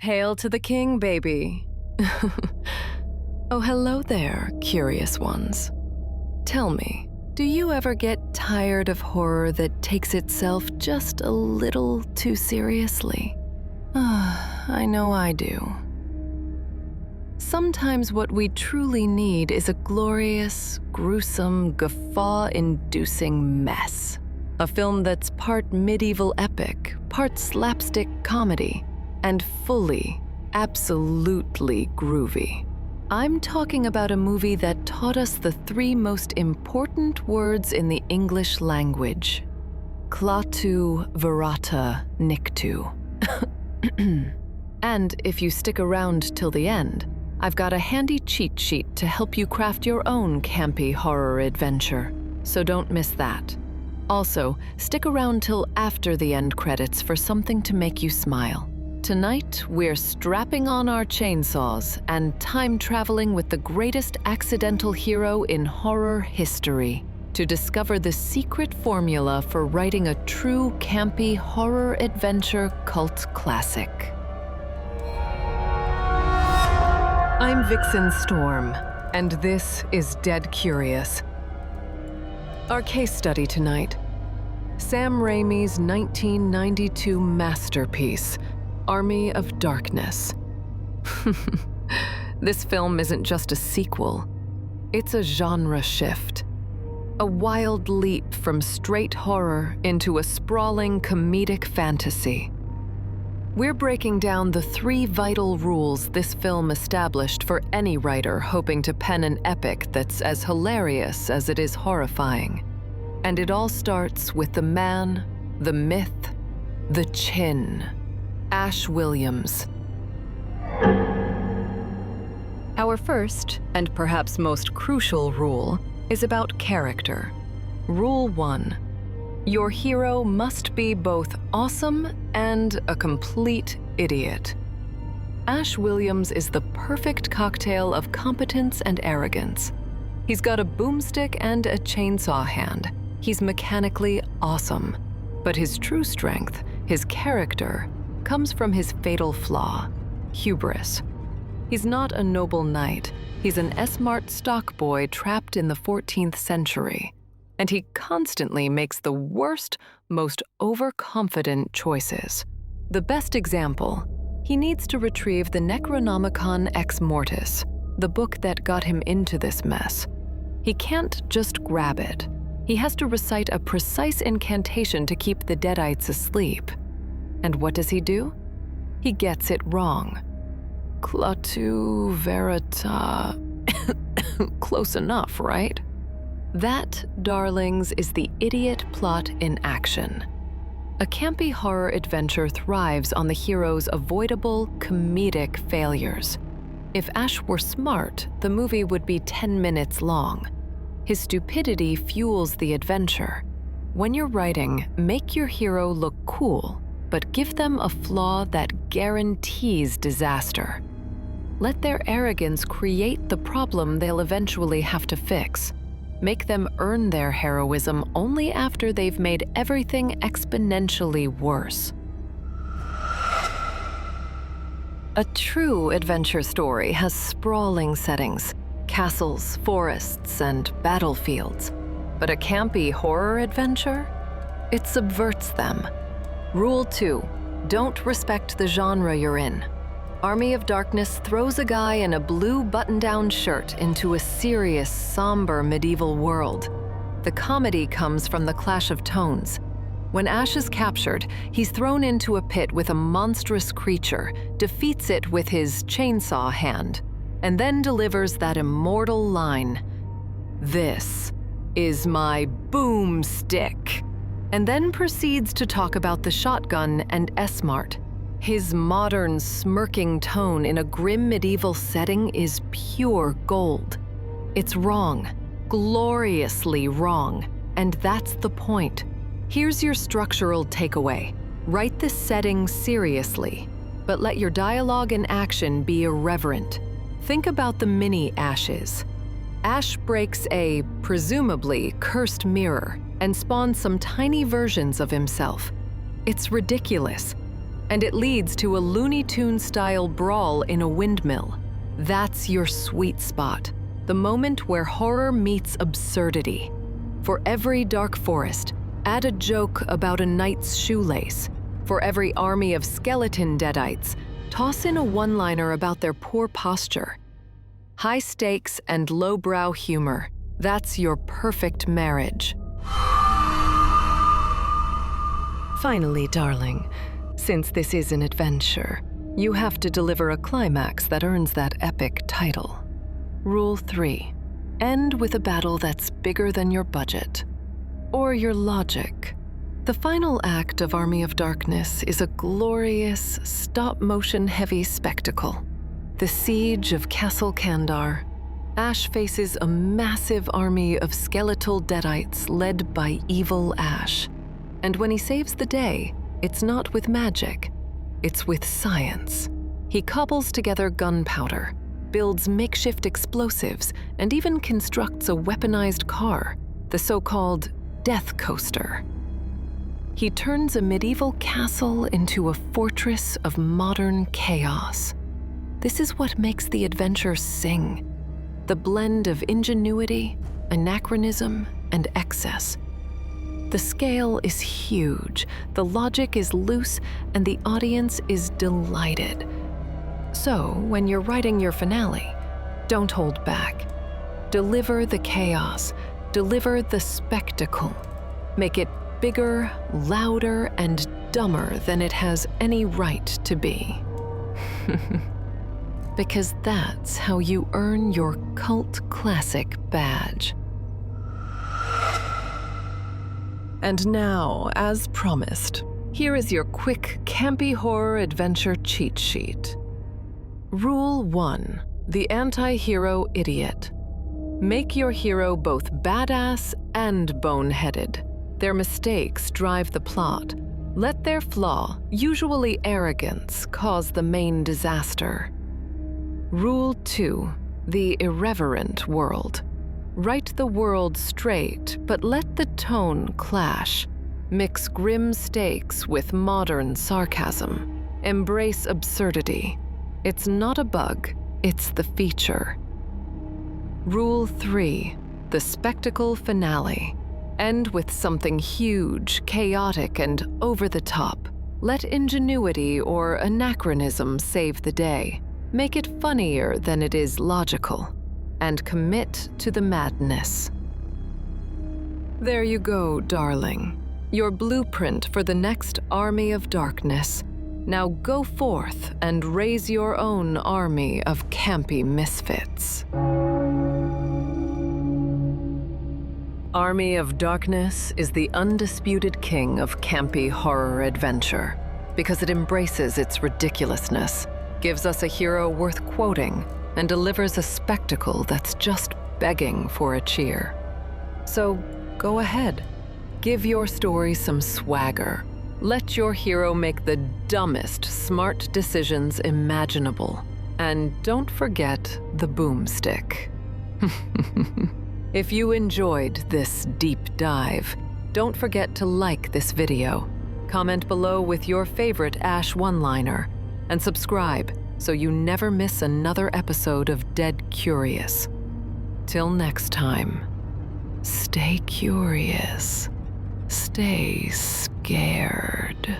Hail to the king, baby. Oh, hello there, curious ones. Tell me, do you ever get tired of horror that takes itself just a little too seriously? I know I do. Sometimes what we truly need is a glorious, gruesome, guffaw-inducing mess. A film that's part medieval epic, part slapstick comedy, and fully, absolutely groovy. I'm talking about a movie that taught us the three most important words in the English language. Klaatu Verata Niktu. And if you stick around till the end, I've got a handy cheat sheet to help you craft your own campy horror adventure, so don't miss that. Also, stick around till after the end credits for something to make you smile. Tonight, we're strapping on our chainsaws and time-traveling with the greatest accidental hero in horror history to discover the secret formula for writing a true campy horror adventure cult classic. I'm Vyxen Storm, and this is Dead Curious. Our case study tonight, Sam Raimi's 1992 masterpiece, Army of Darkness. This film isn't just a sequel, it's a genre shift. A wild leap from straight horror into a sprawling comedic fantasy. We're breaking down the three vital rules this film established for any writer hoping to pen an epic that's as hilarious as it is horrifying. And it all starts with the man, the myth, the chin. Ash Williams. Our first, and perhaps most crucial rule, is about character. Rule 1. Your hero must be both awesome and a complete idiot. Ash Williams is the perfect cocktail of competence and arrogance. He's got a boomstick and a chainsaw hand. He's mechanically awesome. But his true strength, his character, comes from his fatal flaw, hubris. He's not a noble knight. He's an smart stock boy trapped in the 14th century. And he constantly makes the worst, most overconfident choices. The best example, he needs to retrieve the Necronomicon Ex Mortis, the book that got him into this mess. He can't just grab it. He has to recite a precise incantation to keep the Deadites asleep. And what does he do? He gets it wrong. Klaatu Verata. Close enough, right? That, darlings, is the idiot plot in action. A campy horror adventure thrives on the hero's avoidable, comedic failures. If Ash were smart, the movie would be 10 minutes long. His stupidity fuels the adventure. When you're writing, make your hero look cool, but give them a flaw that guarantees disaster. Let their arrogance create the problem they'll eventually have to fix. Make them earn their heroism only after they've made everything exponentially worse. A true adventure story has sprawling settings, castles, forests, and battlefields. But a campy horror adventure? It subverts them. Rule 2. Don't respect the genre you're in. Army of Darkness throws a guy in a blue button-down shirt into a serious, somber medieval world. The comedy comes from the clash of tones. When Ash is captured, he's thrown into a pit with a monstrous creature, defeats it with his chainsaw hand, and then delivers that immortal line, "This is my boomstick," and then proceeds to talk about the shotgun and S-Mart. His modern, smirking tone in a grim medieval setting is pure gold. It's wrong, gloriously wrong, and that's the point. Here's your structural takeaway. Write this setting seriously, but let your dialogue and action be irreverent. Think about the mini Ashes. Ash breaks a, presumably, cursed mirror and spawns some tiny versions of himself. It's ridiculous. and it leads to a Looney Tunes-style brawl in a windmill. That's your sweet spot, the moment where horror meets absurdity. For every dark forest, add a joke about a knight's shoelace. For every army of skeleton deadites, toss in a one-liner about their poor posture. High stakes and lowbrow humor, that's your perfect marriage. Finally, darling, since this is an adventure, you have to deliver a climax that earns that epic title. Rule 3. End with a battle that's bigger than your budget. Or your logic. The final act of Army of Darkness is a glorious, stop-motion heavy spectacle. The siege of Castle Kandar. Ash faces a massive army of skeletal deadites led by evil Ash. And when he saves the day, it's not with magic, it's with science. He cobbles together gunpowder, builds makeshift explosives, and even constructs a weaponized car, the so-called Death Coaster. He turns a medieval castle into a fortress of modern chaos. This is what makes the adventure sing. The blend of ingenuity, anachronism, and excess. The scale is huge, the logic is loose, and the audience is delighted. So, when you're writing your finale, don't hold back. Deliver the chaos, deliver the spectacle. Make it bigger, louder, and dumber than it has any right to be. Because that's how you earn your cult classic badge. And now, as promised, here is your quick campy horror adventure cheat sheet. Rule 1. The anti-hero idiot. Make your hero both badass and boneheaded. Their mistakes drive the plot. Let their flaw, usually arrogance, cause the main disaster. Rule 2. The irreverent world. Write the world straight, but let the tone clash. Mix grim stakes with modern sarcasm. Embrace absurdity. It's not a bug, it's the feature. Rule 3. The spectacle finale. End with something huge, chaotic, and over the top. Let ingenuity or anachronism save the day. Make it funnier than it is logical. And commit to the madness. There you go, darling. Your blueprint for the next Army of Darkness. Now go forth and raise your own army of campy misfits. Army of Darkness is the undisputed king of campy horror adventure because it embraces its ridiculousness, gives us a hero worth quoting, and delivers a spectacle that's just begging for a cheer. So go ahead, give your story some swagger. Let your hero make the dumbest smart decisions imaginable. And don't forget the boomstick. If you enjoyed this deep dive, don't forget to like this video, comment below with your favorite Ash one-liner, and subscribe so you never miss another episode of Dead Curious. Till next time, stay curious, stay scared.